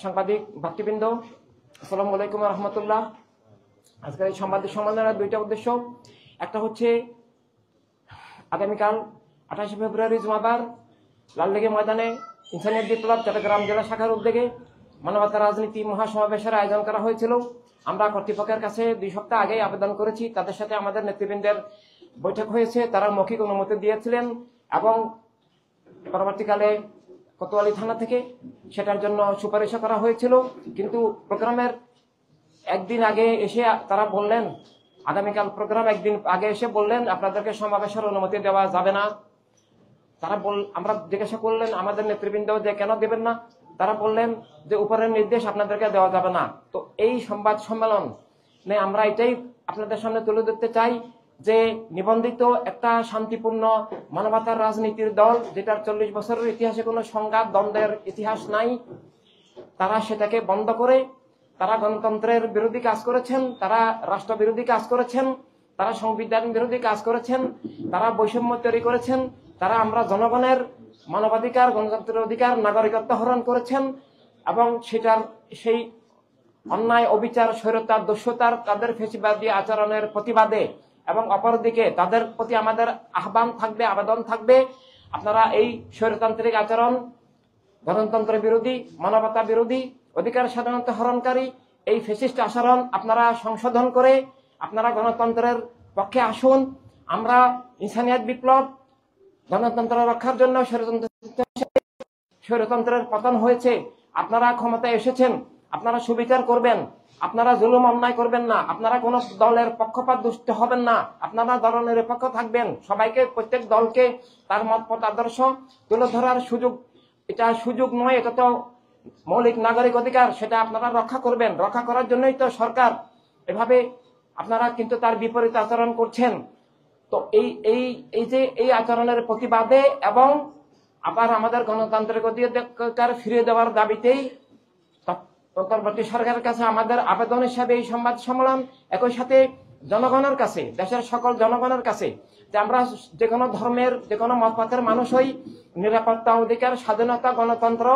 সাংবাদিক ভাতৃবৃন্দ, আসসালামু আলাইকুম রহমতুল্লাহ। আজকের এই সাংবাদিক সম্মেলনের দুইটা উদ্দেশ্য। একটা হচ্ছে আগামীকাল 28 ফেব্রুয়ারি জুমাবার লালদিঘি ময়দানে ইনসানিয়ত বিপ্লব চট্টগ্রাম জেলা শাখার উদ্যোগে মানবতা রাজনীতি মহাসমাবেশের আয়োজন করা হয়েছিল। আমরা কর্তৃপক্ষের কাছে 2 সপ্তাহ আগেই আবেদন করেছি। তাদের সাথে আমাদের নেতৃবৃন্দের বৈঠক হয়েছে, তারা মৌখিক অনুমতি দিয়েছিলেন এবং পরবর্তীকালে কোতোয়ালি থানা থেকে সেটার জন্য সুপারিশ করা হয়েছিল। কিন্তু প্রোগ্রামের একদিন আগে এসে তারা বললেন, আগামীকাল প্রোগ্রাম একদিন আগে এসে বললেন আপনাদেরকে সমাবেশের অনুমতি দেওয়া যাবে না। আমরা জিজ্ঞাসা করলেন আমাদের নেতৃবৃন্দ যে কেন দেবেন না, তারা বললেন যে উপরের নির্দেশ আপনাদেরকে দেওয়া যাবে না। তো এই সংবাদ সম্মেলন আমরা এটাই আপনাদের সামনে তুলে ধরতে চাই যে নিবন্ধিত একটা শান্তিপূর্ণ মানবতার রাজনীতির দল, যেটার 40 বছরের ইতিহাসে কোনো সংঘাত দ্বন্দ্বের ইতিহাস নাই, তারা সেটাকে বন্ধ করে তারা গণতন্ত্রের বিরোধী কাজ করেছেন, তারা রাষ্ট্র বিরোধী কাজ করেছেন, তারা সংবিধান বিরোধী কাজ করেছেন, তারা বৈষম্য তৈরি করেছেন, তারা আমরা জনগণের মানবাধিকার, গণতন্ত্রের অধিকার, নাগরিকত্ব হরণ করেছেন এবং সেটার সেই অন্যায়, অবিচার, স্বৈরতার, দস্যুতার, তাদের ফ্যাসিবাদী আচরণের প্রতিবাদে এবং অপরদিকে তাদের প্রতি আমাদের আহ্বান থাকবে, আবেদন থাকবে, আপনারা এই স্বৈরতান্ত্রিক আচরণ, গণতন্ত্র বিরোধী, মানবতা বিরোধী, অধিকার স্বাধীনতা হরণকারী এই ফ্যাসিস্ট আচরণ আপনারা সংশোধন করে আপনারা গণতন্ত্রের পক্ষে আসুন। আমরা ইনসানিয়ত বিপ্লব গণতন্ত্র রক্ষার জন্য স্বৈরতন্ত্রের পতন হয়েছে, আপনারা ক্ষমতায় এসেছেন, আপনারা সুবিচার করবেন, আপনারা জুলুম অন্যায় করবেন না, আপনারা কোন দলের পক্ষপাত দুষ্ট হবেন না, আপনারা দলনিরপেক্ষ থাকবেন, সবাইকে, প্রত্যেক দলকে তার মত পথ আদর্শ তুলে ধরার সুযোগ, এটা সুযোগ নয়, এটা তো মৌলিক নাগরিক অধিকার, সেটা আপনারা রক্ষা করবেন। রক্ষা করার জন্যই তো সরকার এভাবে, আপনারা কিন্তু তার বিপরীত আচরণ করছেন। তো এই যে এই আচরণের প্রতিবাদে এবং আবার আমাদের গণতান্ত্রিক অধিকার ফিরিয়ে দেওয়ার দাবিতেই অন্তর্বর্তী সরকারের কাছে আমাদের আবেদন হিসাবে এই সংবাদ সম্মেলন, একই সাথে জনগণের কাছে, দেশের সকল জনগণের কাছে, যে আমরা যে কোনো ধর্মের, যে কোনো মতপাতের মানুষ হই, নিরাপত্তা, অধিকার, স্বাধীনতা, গণতন্ত্র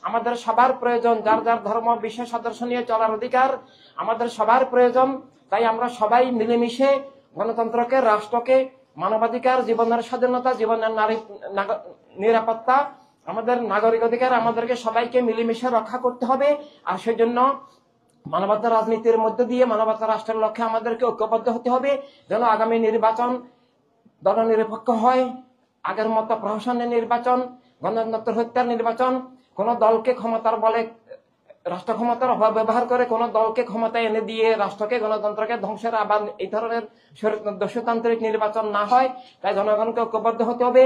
আমাদের সবার প্রয়োজন। যার যার ধর্ম বিশ্বাস আদর্শ নিয়ে চলার অধিকার আমাদের সবার প্রয়োজন। তাই আমরা সবাই মিলেমিশে গণতন্ত্রকে, রাষ্ট্রকে, মানবাধিকার, জীবনের স্বাধীনতা, জীবনের নিরাপত্তা, আমাদের নাগরিক অধিকার আমাদেরকে সবাইকে মিলেমিশে রক্ষা করতে হবে। আর সেই জন্য মানবতা রাজনীতির মধ্য দিয়ে মানবতা রাষ্ট্রের লক্ষ্যে আমাদেরকে ঐক্যবদ্ধ হতে হবে, যেন আগামী নির্বাচন দলনিরপেক্ষ হয়, আগের মতো প্রহসনের নির্বাচন, গণতন্ত্র হত্যার নির্বাচন, কোন দলকে ক্ষমতার বলে, রাষ্ট্র ক্ষমতার অপব্যবহার করে কোন দলকে ক্ষমতায় এনে দিয়ে রাষ্ট্রকে, গণতন্ত্রকে ধ্বংসের আবার এই ধরনের দস্যুতান্ত্রিক নির্বাচন না হয়। তাই জনগণকে ঐক্যবদ্ধ হতে হবে।